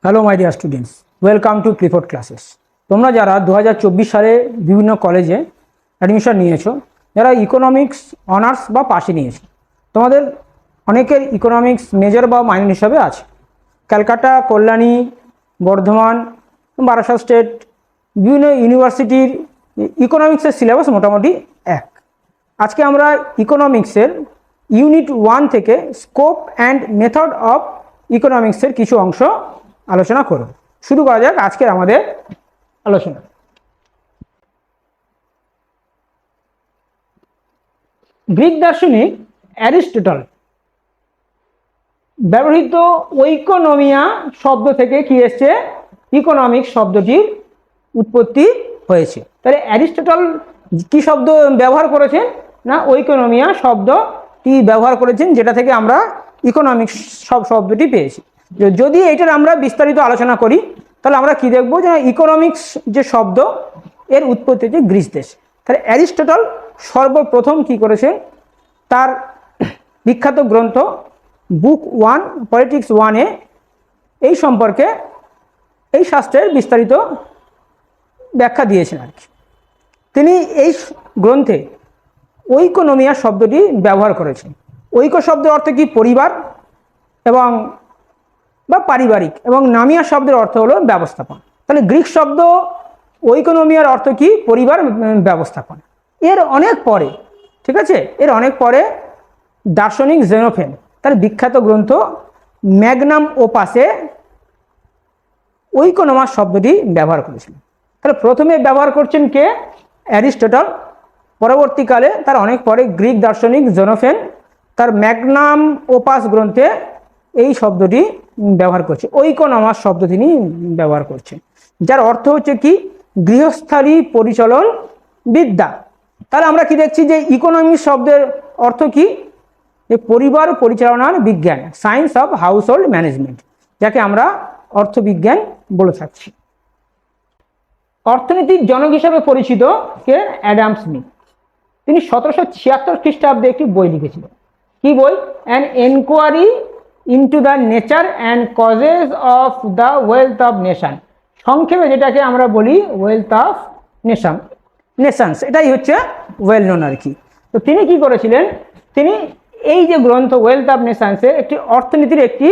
Hello my dear students, welcome to Clifford classes. তোমরা যারা 2024 সালে বিভিন্ন কলেজে অ্যাডমিশন নিয়েছো, যারা ইকোনমিক্স অনার্স বা পাশে নিয়েছো, তোমাদের অনেকের ইকোনমিক্স মেজর বা মাইনর হিসাবে আছে। ক্যালকাটা, কল্যাণী, বর্ধমান, বারাসাত স্টেট বিভিন্ন ইউনিভার্সিটির ইকোনমিক্সের সিলেবাস মোটামুটি এক। আজকে আমরা ইকোনমিক্সের ইউনিট 1 থেকে স্কোপ অ্যান্ড মেথড অফ ইকোনমিক্সের কিছু অংশ আলোচনা করব। শুরু করা যাক আজকের আমাদের আলোচনা। গ্রিক দার্শনিক অ্যারিস্টটল ব্যবহৃত ওইকোনমিয়া শব্দ থেকে কি এসছে? ইকোনমিক্স শব্দটির উৎপত্তি হয়েছে। তাহলে অ্যারিস্টটল কি শব্দ ব্যবহার করেছেন? না, ওইকোনমিয়া শব্দটি ব্যবহার করেছেন, যেটা থেকে আমরা ইকোনমিক্স শব্দটি পেয়েছি। যদি এটার আমরা বিস্তারিত আলোচনা করি তাহলে আমরা কি দেখব, যে ইকোনমিক্স যে শব্দ এর উৎপত্তি হচ্ছে গ্রিস দেশ। তাহলে অ্যারিস্টটল সর্বপ্রথম কি করেছে, তার বিখ্যাত গ্রন্থ বুক 1 পলিটিক্স 1-এ এই সম্পর্কে এই শাস্ত্রের বিস্তারিত ব্যাখ্যা দিয়েছেন আর কি। তিনি এই গ্রন্থে ওইকোনমিয়া শব্দটি ব্যবহার করেছেন। ঐক্য শব্দের অর্থ কি? পরিবার এবং বা পারিবারিক, এবং নামিয়া শব্দের অর্থ হলো ব্যবস্থাপনা। তাহলে গ্রিক শব্দ ওইকোনমিয়ার অর্থ কি? পরিবার ব্যবস্থাপনা। এর অনেক পরে, ঠিক আছে, এর অনেক পরে দার্শনিক জেনোফেন তার বিখ্যাত গ্রন্থ ম্যাগনাম ওপাসে ওইকোনমাস শব্দটি ব্যবহার করেছিলেন। তাহলে প্রথমে ব্যবহার করছেন কে? অ্যারিস্টটল। পরবর্তীকালে তার অনেক পরে গ্রিক দার্শনিক জেনোফেন তার ম্যাগনাম ওপাস গ্রন্থে এই শব্দটি ব্যবহার করছে। ওইকোনমাস শব্দ তিনি ব্যবহার করছেন, যার অর্থ হচ্ছে কি? গৃহস্থালী পরিচালন বিদ্যা। তাহলে আমরা কি দেখছি, যে ইকোনমিক্স শব্দের অর্থ কি? যে পরিবার পরিচালনার বিজ্ঞান, science of house hold management, যাকে আমরা অর্থবিজ্ঞান বলে থাকছি। অর্থনীতির জনক হিসাবে পরিচিত কে? Adam Smith. তিনি 1776 খ্রিস্টাব্দে একটি বই লিখেছিলেন। কি বই? An enquiry into the nature and causes of the wealth of nation. সংক্ষেপে যেটাকে আমরা বলি ওয়েলথ অফ নেশনস, এটাই হচ্ছে ওয়েল নোন আর কি। তো তিনি কি করেছিলেন? তিনি এই যে গ্রন্থ ওয়েলথ অফ নেশনসে একটি অর্থনীতির একটি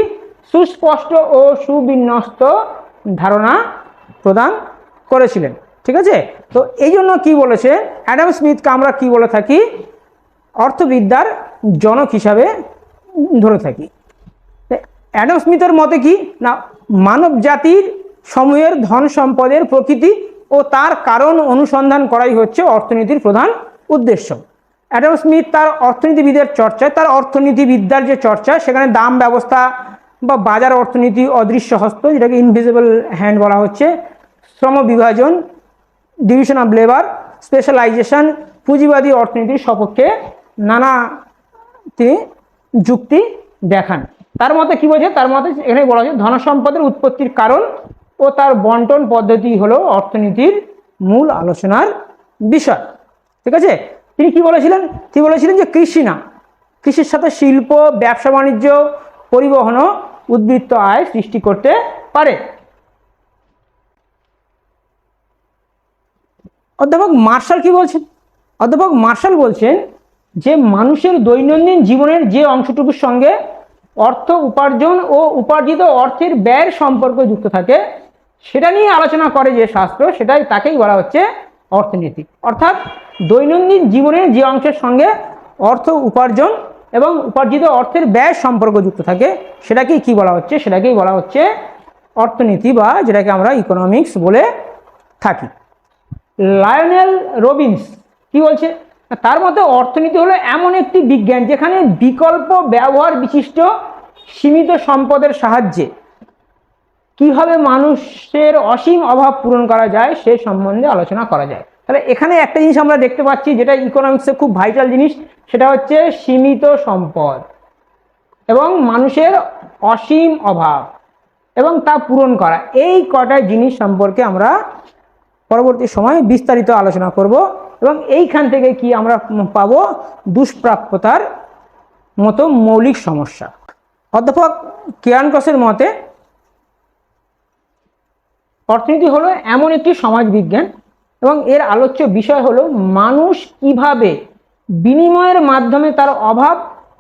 সুস্পষ্ট ও সুবিন্যস্ত ধারণা প্রদান করেছিলেন, ঠিক আছে। তো এই জন্য কি বলেছে, অ্যাডাম স্মিথকে আমরা কি বলে থাকি? অর্থবিদ্যার জনক হিসাবে ধরে থাকি। অ্যাডাম স্মিথের মতে কি না, মানব জাতির সমূহের ধন সম্পদের প্রকৃতি ও তার কারণ অনুসন্ধান করাই হচ্ছে অর্থনীতির প্রধান উদ্দেশ্য। অ্যাডাম স্মিথ তার অর্থনীতিবিদের চর্চায়, তার অর্থনীতিবিদ্যার যে চর্চা, সেখানে দাম ব্যবস্থা বা বাজার অর্থনীতি, অদৃশ্য হস্ত যেটাকে ইনভিজিবল হ্যান্ড বলা হচ্ছে, শ্রম বিভাজন, ডিভিশন অফ লেবার, স্পেশালাইজেশন, পুঁজিবাদী অর্থনীতির সপক্ষে নানা তিনি যুক্তি দেখান। তার মতে কি বলছে? তার মতে এখানে বলা হচ্ছে ধনসম্পদের উৎপত্তির কারণ ও তার বন্টন পদ্ধতি হলো অর্থনীতির মূল আলোচনার বিষয়, ঠিক আছে। তিনি কি বলেছিলেন? তিনি বলেছিলেন যে কৃষি না, কৃষির সাথে শিল্প, ব্যবসা বাণিজ্য, পরিবহনও উদ্বৃত্ত আয় সৃষ্টি করতে পারে। অধ্যাপক মার্শাল কি বলছেন? অধ্যাপক মার্শাল বলছেন যে মানুষের দৈনন্দিন জীবনের যে অংশটুকুর সঙ্গে অর্থ উপার্জন ও উপার্জিত অর্থের ব্যয়ের সম্পর্ক যুক্ত থাকে, সেটা নিয়ে আলোচনা করে যে শাস্ত্র, সেটাই তাকেই বলা হচ্ছে অর্থনীতি। অর্থাৎ দৈনন্দিন জীবনের যে অংশের সঙ্গে অর্থ উপার্জন এবং উপার্জিত অর্থের ব্যয় সম্পর্ক যুক্ত থাকে, সেটাকেই কি বলা হচ্ছে? সেটাকেই বলা হচ্ছে অর্থনীতি, বা যেটাকে আমরা ইকোনমিক্স বলে থাকি। লায়নেল রবিন্স কি বলছে? তার মতে অর্থনীতি হলো এমন একটি বিজ্ঞান যেখানে বিকল্প ব্যবহার বিশিষ্ট সীমিত সম্পদের সাহায্যে কিভাবে মানুষের অসীম অভাব পূরণ করা যায় সে সম্বন্ধে আলোচনা করা যায়। তাহলে এখানে একটা জিনিস আমরা দেখতে পাচ্ছি, যেটা ইকোনমিক্সে খুব ভাইটাল জিনিস, সেটা হচ্ছে সীমিত সম্পদ এবং মানুষের অসীম অভাব এবং তা পূরণ করা। এই কটা জিনিস সম্পর্কে আমরা পরবর্তী সময়ে বিস্তারিত আলোচনা করব, এবং এইখান থেকে কি আমরা পাবো? দুষ্প্রাপ্যতার মতো মৌলিক সমস্যা। অধ্যাপক কিয়ানকসের মতে অর্থনীতি হলো এমন একটি সমাজ বিজ্ঞান এবং এর আলোচ্য বিষয় হলো মানুষ কিভাবে বিনিময়ের মাধ্যমে তার অভাব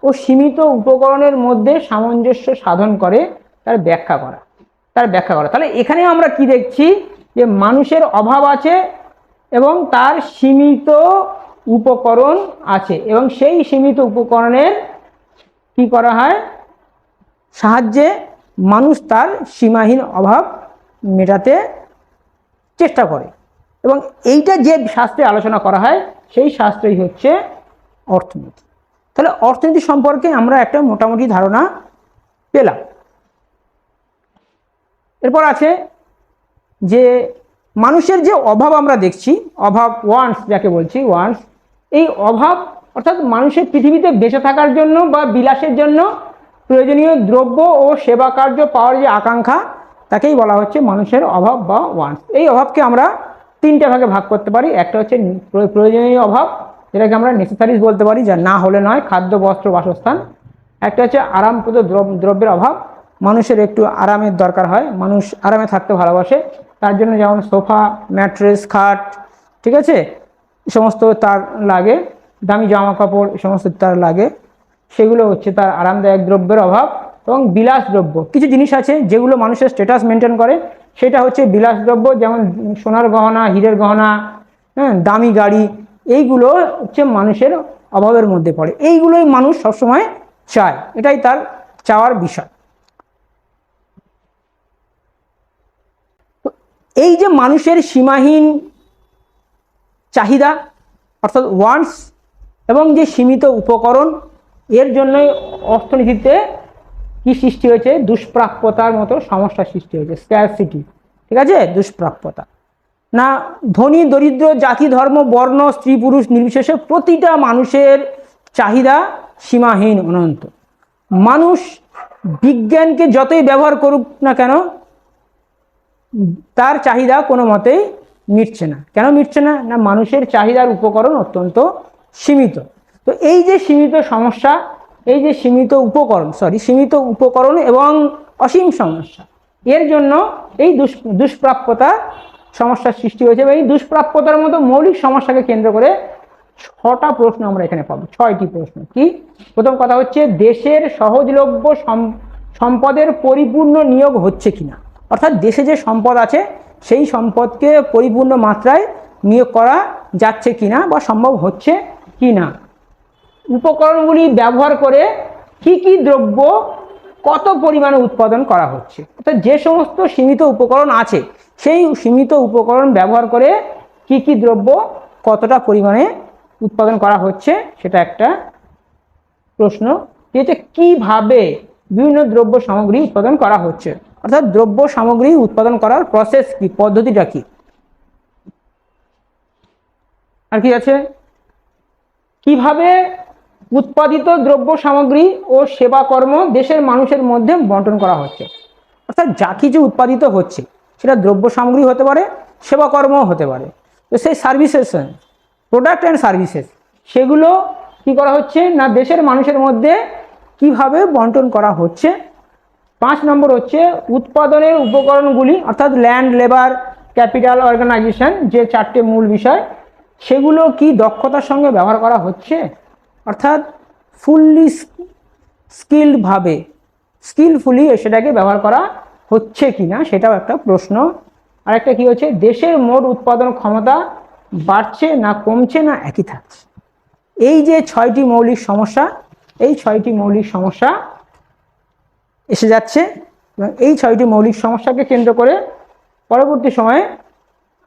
ও সীমিত উপকরণের মধ্যে সামঞ্জস্য সাধন করে তার ব্যাখ্যা করা। তাহলে এখানে আমরা কি দেখছি যে মানুষের অভাব আছে এবং তার সীমিত উপকরণ আছে এবং সেই সীমিত উপকরণের কি করা হয় সাহায্যে মানুষ তার সীমাহীন অভাব মেটাতে চেষ্টা করে এবং এইটা যে শাস্ত্রে আলোচনা করা হয় সেই শাস্ত্রই হচ্ছে অর্থনীতি। তাহলে অর্থনীতি সম্পর্কে আমরা একটা মোটামুটি ধারণা পেলাম। এরপর আছে যে মানুষের যে অভাব আমরা দেখছি, অভাব ওয়ান্টস যাকে বলছি, ওয়ান্টস, এই অভাব অর্থাৎ মানুষের পৃথিবীতে বেঁচে থাকার জন্য বা বিলাসের জন্য প্রয়োজনীয় দ্রব্য ও সেবা কার্য পাওয়ার যে আকাঙ্ক্ষা তাকেই বলা হচ্ছে মানুষের অভাব বা ওয়ান্টস। এই অভাবকে আমরা তিনটে ভাগে ভাগ করতে পারি। একটা হচ্ছে প্রয়োজনীয় অভাব, যেটাকে আমরা নেসেসারিজ বলতে পারি, যা না হলে নয়, খাদ্য, বস্ত্র, বাসস্থান। একটা হচ্ছে আরামপ্রদ দ্রব্যের অভাব, মানুষের একটু আরামের দরকার হয়, মানুষ আরামে থাকতে ভালোবাসে, তার জন্য যেমন সোফা, ম্যাট্রেস, খাট, ঠিক আছে, এই সমস্ত তার লাগে, দামি জামা কাপড়, এই সমস্ত তার লাগে, সেগুলো হচ্ছে তার আরামদায়ক দ্রব্যের অভাব। এবং বিলাস দ্রব্য, কিছু জিনিস আছে যেগুলো মানুষের স্ট্যাটাস মেনটেন করে, সেটা হচ্ছে বিলাস দ্রব্য, যেমন সোনার গহনা, হীরের গহনা, হ্যাঁ, দামি গাড়ি, এইগুলো হচ্ছে মানুষের অভাবের মধ্যে পড়ে। এইগুলোই মানুষ সবসময় চায়, এটাই তার চাওয়ার বিষয়। এই যে মানুষের সীমাহীন চাহিদা অর্থাৎ ওয়ান্টস এবং যে সীমিত উপকরণ, এর জন্যই অর্থনীতিতে কি সৃষ্টি হয়েছে, দুষ্প্রাপ্যতার মতো সমস্যা সৃষ্টি হয়েছে, স্ক্যারসিটি, ঠিক আছে, দুষ্প্রাপ্যতা। না ধনী দরিদ্র, জাতি ধর্ম বর্ণ স্ত্রী পুরুষ নির্বিশেষে প্রতিটা মানুষের চাহিদা সীমাহীন, অনন্ত। মানুষ বিজ্ঞানকে যতই ব্যবহার করুক না কেন তার চাহিদা কোনো মতেই মিটছে না। কেন মিটছে না? না মানুষের চাহিদার উপকরণ অত্যন্ত সীমিত। তো এই যে সীমিত সমস্যা, এই যে সীমিত উপকরণ এবং অসীম সমস্যা, এর জন্য এই দুষ্প্রাপ্যতা সমস্যার সৃষ্টি হয়েছে। এবং এই দুষ্প্রাপ্যতার মতো মৌলিক সমস্যাকে কেন্দ্র করে 6টা প্রশ্ন আমরা এখানে পাবো, 6টি প্রশ্ন। কি? প্রথম কথা হচ্ছে দেশের সহজলভ্য সম্পদের পরিপূর্ণ নিয়োগ হচ্ছে কিনা, অর্থাৎ দেশে যে সম্পদ আছে সেই সম্পদকে পরিপূর্ণ মাত্রায় নিয়োগ করা যাচ্ছে কিনা বা সম্ভব হচ্ছে কিনা। উপকরণগুলি ব্যবহার করে কি কি দ্রব্য কত পরিমাণে উৎপাদন করা হচ্ছে, অর্থাৎ যে সমস্ত সীমিত উপকরণ আছে সেই সীমিত উপকরণ ব্যবহার করে কি কি দ্রব্য কতটা পরিমাণে উৎপাদন করা হচ্ছে, সেটা একটা প্রশ্ন। যেটা কিভাবে বিভিন্ন দ্রব্য সামগ্রী উৎপাদন করা হচ্ছে, অর্থাৎ দ্রব্য সামগ্রী উৎপাদন করার প্রসেস কি, পদ্ধতিটা কি। আর কি আছে, কিভাবে উৎপাদিত দ্রব্য সামগ্রী ও সেবা কর্ম দেশের মানুষের মধ্যে বন্টন করা হচ্ছে, অর্থাৎ যা কিছু উৎপাদিত হচ্ছে সেটা দ্রব্য সামগ্রী হতে পারে, সেবা কর্মও হতে পারে। তো সেই সার্ভিসেস, প্রোডাক্ট অ্যান্ড সার্ভিসেস, সেগুলো কি করা হচ্ছে না দেশের মানুষের মধ্যে কিভাবে বন্টন করা হচ্ছে। 5 নম্বর হচ্ছে উৎপাদনের উপকরণগুলি, অর্থাৎ ল্যান্ড, লেবার, ক্যাপিটাল, অর্গানাইজেশন, যে 4টে মূল বিষয়, সেগুলো কি দক্ষতার সঙ্গে ব্যবহার করা হচ্ছে, অর্থাৎ ফুললি স্কিলফুলি সেটাকে ব্যবহার করা হচ্ছে কিনা, সেটাও একটা প্রশ্ন। আরেকটা কি হচ্ছে, দেশের মোট উৎপাদন ক্ষমতা বাড়ছে না কমছে না একই থাকছে। এই যে 6টি মৌলিক সমস্যা, এই 6টি মৌলিক সমস্যা এসে যাচ্ছে এবং এই 6টি মৌলিক সমস্যাকে কেন্দ্র করে পরবর্তী সময়ে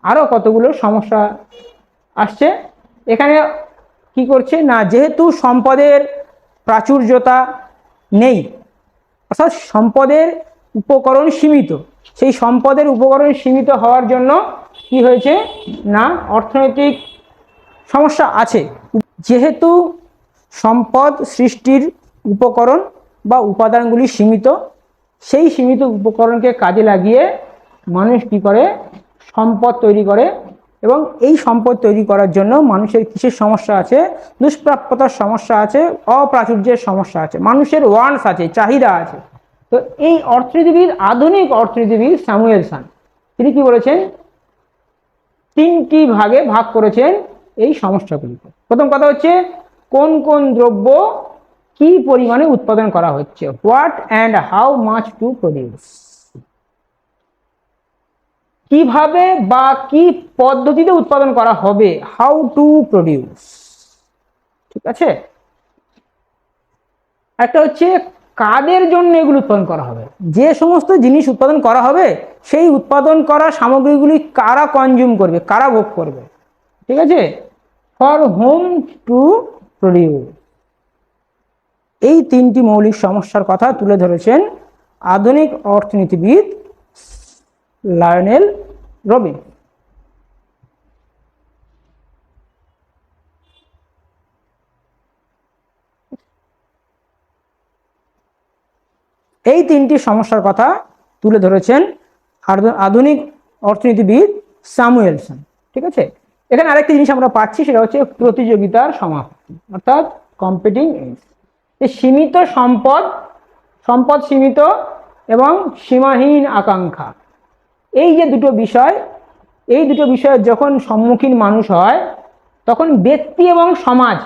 আরও কতগুলো সমস্যা আসছে। এখানে কি করছে না, যেহেতু সম্পদের প্রাচুর্যতা নেই, অর্থাৎ সম্পদের উপকরণ সীমিত, সেই সম্পদের উপকরণ সীমিত হওয়ার জন্য কি হয়েছে না অর্থনৈতিক সমস্যা আছে। যেহেতু সম্পদ সৃষ্টির উপকরণ বা উপাদানগুলি সীমিত, সেই সীমিত উপকরণকে কাজে লাগিয়ে মানুষ কি করে, সম্পদ তৈরি করে। এবং এই সম্পদ তৈরি করার জন্য মানুষের কিসের সমস্যা আছে, দুষ্প্রাপ্যতার সমস্যা আছে, অপ্রাচুর্যের সমস্যা আছে, মানুষের ওয়ান্টস আছে, চাহিদা আছে। তো এই অর্থনীতিবিদ, আধুনিক অর্থনীতিবিদ স্যামুয়েলসন, তিনি কি বলেছেন, তিনটি ভাগে ভাগ করেছেন এই সমস্যাগুলিকে। প্রথম কথা হচ্ছে কোন কোন দ্রব্য কি পরিমাণে উৎপাদন করা হচ্ছে, what and how much to produce, কিভাবে বা কি পদ্ধতিতে উৎপাদন করা হবে, হাউ টু প্রডিউস। ঠিক আছে, একটা হচ্ছে কাদের জন্য এগুলো উৎপাদন করা হবে, যে সমস্ত জিনিস উৎপাদন করা হবে সেই উৎপাদন করা সামগ্রীগুলি কারা কনজিউম করবে, কারা ভোগ করবে। ঠিক আছে, ফর হোম টু প্রডিউস। এই তিনটি মৌলিক সমস্যার কথা তুলে ধরেছেন আধুনিক অর্থনীতিবিদ লায়নেল রবিন। এই তিনটি সমস্যার কথা তুলে ধরেছেন আধুনিক অর্থনীতিবিদ স্যামুয়েলসন। ঠিক আছে, এখানে আরেকটি জিনিস আমরা পাচ্ছি, সেটা হচ্ছে প্রতিযোগিতার সমাপ্তি, অর্থাৎ কম্পিটিং এজ। সীমিত সম্পদ, সম্পদ সীমিত এবং সীমাহীন আকাঙ্ক্ষা, এই যে দুটো বিষয়, এই দুটো বিষয়ের যখন সম্মুখীন মানুষ হয় তখন ব্যক্তি এবং সমাজ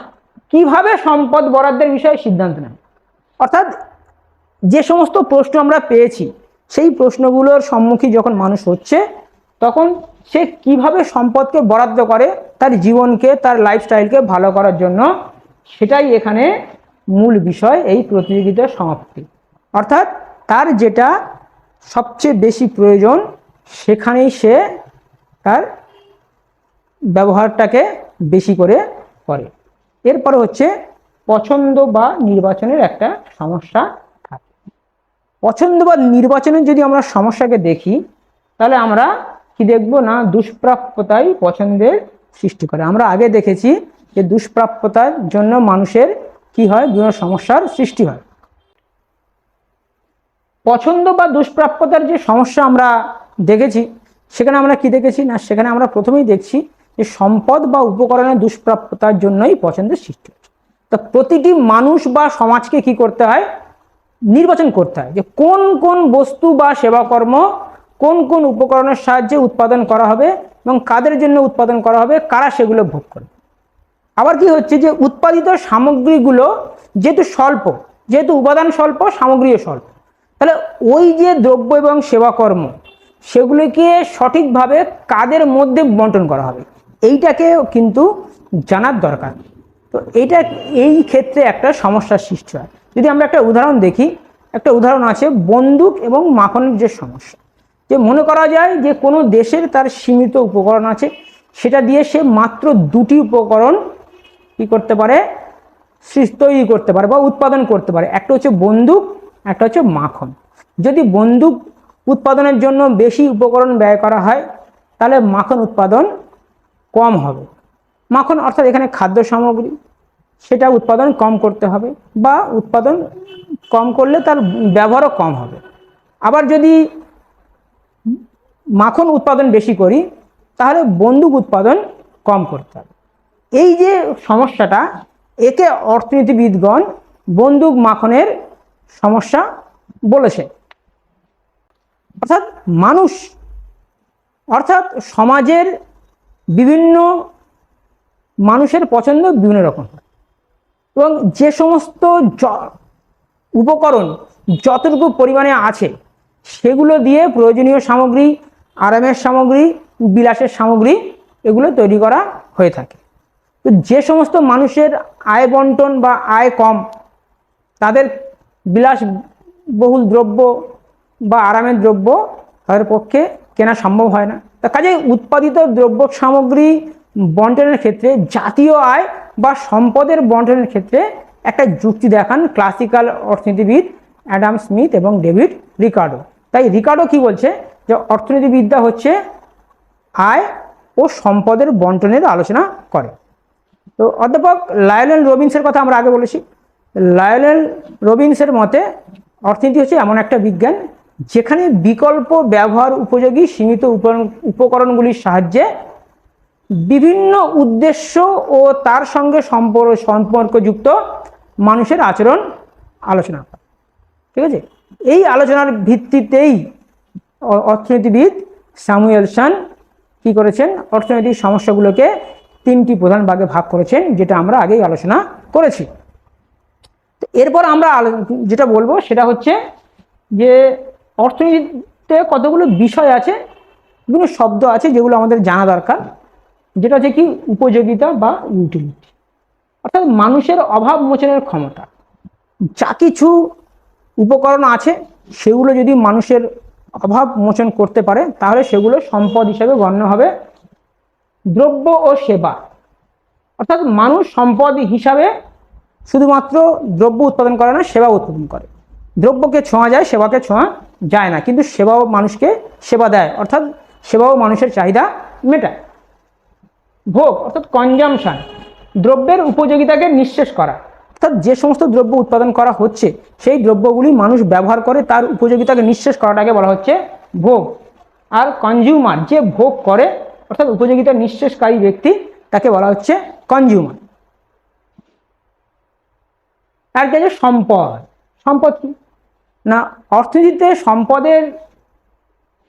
কিভাবে সম্পদ বরাদ্দের বিষয়ে সিদ্ধান্ত নেয়। অর্থাৎ যে সমস্ত প্রশ্ন আমরা পেয়েছি সেই প্রশ্নগুলোর সম্মুখীন যখন মানুষ হচ্ছে তখন সে কিভাবে সম্পদকে বরাদ্দ করে তার জীবনকে, তার লাইফস্টাইলকে ভালো করার জন্য, সেটাই এখানে মূল বিষয়, এই প্রতিযোগিতার সমাপ্তি। অর্থাৎ তার যেটা সবচেয়ে বেশি প্রয়োজন সেখানেই সে তার ব্যবহারটাকে বেশি করে করে। এরপরে হচ্ছে পছন্দ বা নির্বাচনের একটা সমস্যা থাকে। পছন্দ বা নির্বাচনের যদি আমরা সমস্যাকে দেখি তাহলে আমরা কি দেখব না, দুষ্প্রাপ্যতাই পছন্দের সৃষ্টি করে। আমরা আগে দেখেছি যে দুষ্প্রাপ্যতার জন্য মানুষের কি হয়, বিভিন্ন সমস্যার সৃষ্টি হয়। পছন্দ বা দুষ্প্রাপ্যতার যে সমস্যা আমরা দেখেছি সেখানে আমরা কি দেখেছি না, সেখানে আমরা প্রথমেই দেখছি যে সম্পদ বা উপকরণের দুষ্প্রাপ্যতার জন্যই পছন্দের সৃষ্টি হচ্ছে। তো প্রতিটি মানুষ বা সমাজকে কি করতে হয়, নির্বাচন করতে হয় যে কোন কোন বস্তু বা সেবাকর্ম কোন কোন উপকরণের সাহায্যে উৎপাদন করা হবে এবং কাদের জন্য উৎপাদন করা হবে, কারা সেগুলো ভোগ করবে। আবার কি হচ্ছে যে উৎপাদিত সামগ্রীগুলো যেহেতু স্বল্প, যেহেতু উপাদান স্বল্প, সামগ্রীও স্বল্প, তাহলে ওই যে দ্রব্য এবং সেবাকর্ম সেগুলিকে সঠিকভাবে কাদের মধ্যে বন্টন করা হবে এইটাকেও কিন্তু জানার দরকার। তো এইটা এই ক্ষেত্রে একটা সমস্যার সৃষ্টি হয়। যদি আমরা একটা উদাহরণ দেখি, একটা উদাহরণ আছে বন্দুক এবং মাখনের যে সমস্যা। যে মনে করা যায় যে কোনো দেশের তার সীমিত উপকরণ আছে, সেটা দিয়ে সে মাত্র দুটি উপকরণ কি করতে পারে, তৈরি করতে পারে বা উৎপাদন করতে পারে। একটা হচ্ছে বন্দুক, একটা হচ্ছে মাখন। যদি বন্দুক উৎপাদনের জন্য বেশি উপকরণ ব্যয় করা হয় তাহলে মাখন উৎপাদন কম হবে। মাখন অর্থাৎ এখানে খাদ্য সামগ্রী, সেটা উৎপাদন কম করতে হবে বা উৎপাদন কম করলে তার ব্যবহারও কম হবে। আবার যদি মাখন উৎপাদন বেশি করি তাহলে বন্দুক উৎপাদন কম করতে হবে। এই যে সমস্যাটা, একে অর্থনীতিবিদগণ বন্দুক মাখনের সমস্যা বলেছে। অর্থাৎ মানুষ, অর্থাৎ সমাজের বিভিন্ন মানুষের পছন্দ বিভিন্ন রকম হয় এবং যে সমস্ত উপকরণ যতটুকু পরিমাণে আছে সেগুলো দিয়ে প্রয়োজনীয় সামগ্রী, আরামের সামগ্রী, বিলাসের সামগ্রী এগুলো তৈরি করা হয়ে থাকে। তো যে সমস্ত মানুষের আয় বন্টন বা আয় কম, তাদের বিলাসবহুল দ্রব্য বা আরামের দ্রব্য তাদের পক্ষে কেনা সম্ভব হয় না। তা কাজে উৎপাদিত দ্রব্য সামগ্রী বন্টনের ক্ষেত্রে জাতীয় আয় বা সম্পদের বন্টনের ক্ষেত্রে একটা যুক্তি দেখান ক্লাসিক্যাল অর্থনীতিবিদ অ্যাডাম স্মিথ এবং ডেভিড রিকার্ডো। তাই রিকার্ডো কি বলছে যে অর্থনীতিবিদ্যা হচ্ছে আয় ও সম্পদের বন্টনের আলোচনা করে। তো অধ্যাপক লায়নেল রবিন্সের কথা আমরা আগে বলেছি। লায়নেল রবিন্সের মতে অর্থনীতি হচ্ছে এমন একটা বিজ্ঞান যেখানে বিকল্প ব্যবহার উপযোগী সীমিত উপকরণগুলির সাহায্যে বিভিন্ন উদ্দেশ্য ও তার সঙ্গে সম্পর্কযুক্ত মানুষের আচরণ আলোচনা করে। ঠিক আছে, এই আলোচনার ভিত্তিতেই অর্থনীতিবিদ স্যামুয়েলসন কি করেছেন, অর্থনৈতিক সমস্যাগুলোকে 3টি প্রধান ভাগে ভাগ করেছেন, যেটা আমরা আগেই আলোচনা করেছি। তো এরপর আমরা যেটা বলবো সেটা হচ্ছে যে অর্থনীতিতে কতগুলো বিষয় আছে, বিভিন্ন শব্দ আছে যেগুলো আমাদের জানা দরকার, যেটা হচ্ছে কি উপযোগিতা বা ইউটিলিটি, অর্থাৎ মানুষের অভাব মোচনের ক্ষমতা। যা কিছু উপকরণ আছে সেগুলো যদি মানুষের অভাব মোচন করতে পারে তাহলে সেগুলো সম্পদ হিসেবে গণ্য হবে। দ্রব্য ও সেবা, অর্থাৎ মানুষ সম্পদ হিসাবে শুধুমাত্র দ্রব্য উৎপাদন করে না, সেবা উৎপাদন করে। দ্রব্যকে ছোঁয়া যায়, সেবাকে ছোঁয়া যায় না, কিন্তু সেবাও মানুষকে সেবা দেয়, অর্থাৎ সেবাও মানুষের চাহিদা মেটায়। ভোগ অর্থাৎ কনজামশন, দ্রব্যের উপযোগিতাকে নিঃশেষ করা, অর্থাৎ যে সমস্ত দ্রব্য উৎপাদন করা হচ্ছে সেই দ্রব্যগুলি মানুষ ব্যবহার করে তার উপযোগিতাকে নিঃশেষ করাটাকে বলা হচ্ছে ভোগ। আর কনজিউমার, যে ভোগ করে অর্থাৎ উপযোগিতা নিঃশেষকারী ব্যক্তি, তাকে বলা হচ্ছে কনজিউমার। আর কি আছে সম্পদ। সম্পদ কি না, অর্থনীতিতে সম্পদের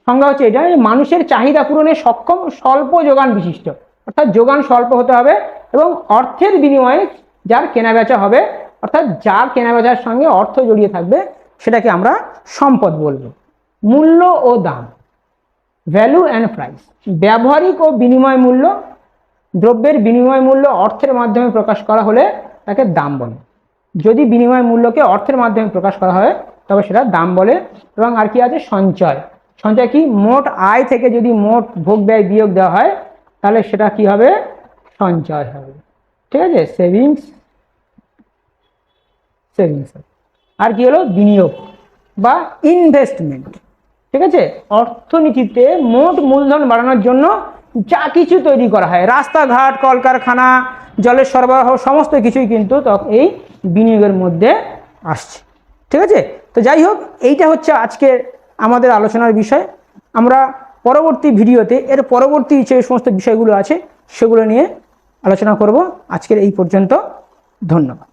সংজ্ঞা হচ্ছে এটা, মানুষের চাহিদা পূরণে সক্ষম স্বল্প যোগান বিশিষ্ট, অর্থাৎ যোগান স্বল্প হতে হবে এবং অর্থের বিনিময়ে যার কেনাবেচা হবে, অর্থাৎ যার কেনাবেচার সঙ্গে অর্থ জড়িয়ে থাকবে সেটাকে আমরা সম্পদ বলবো। মূল্য ও দাম, ভ্যালু অ্যান্ড প্রাইস, ব্যবহারিক ও বিনিময় মূল্য, দ্রব্যের বিনিময় মূল্য অর্থের মাধ্যমে প্রকাশ করা হলে তাকে দাম বলে। যদি বিনিময় মূল্যকে অর্থের মাধ্যমে প্রকাশ করা হয় তবে সেটা দাম বলে। এবং আর কি আছে সঞ্চয়। সঞ্চয় কি, মোট আয় থেকে যদি মোট ভোগ ব্যয় বিয়োগ দেওয়া হয় তাহলে সেটা কি হবে, সঞ্চয় হবে। ঠিক আছে, সেভিংস। আর কি হলো বিনিয়োগ বা ইনভেস্টমেন্ট। ঠিক আছে, অর্থনীতিতে মোট মূলধন বাড়ানোর জন্য যা কিছু তৈরি করা হয়, রাস্তাঘাট, কলকারখানা, জলের সরবরাহ, সমস্ত কিছুই কিন্তু এই বিনিয়োগের মধ্যে আসছে। ঠিক আছে, তো যাই হোক, এইটা হচ্ছে আজকে আমাদের আলোচনার বিষয়। আমরা পরবর্তী ভিডিওতে এর পরবর্তী যে সমস্ত বিষয়গুলো আছে সেগুলো নিয়ে আলোচনা করব। আজকের এই পর্যন্ত, ধন্যবাদ।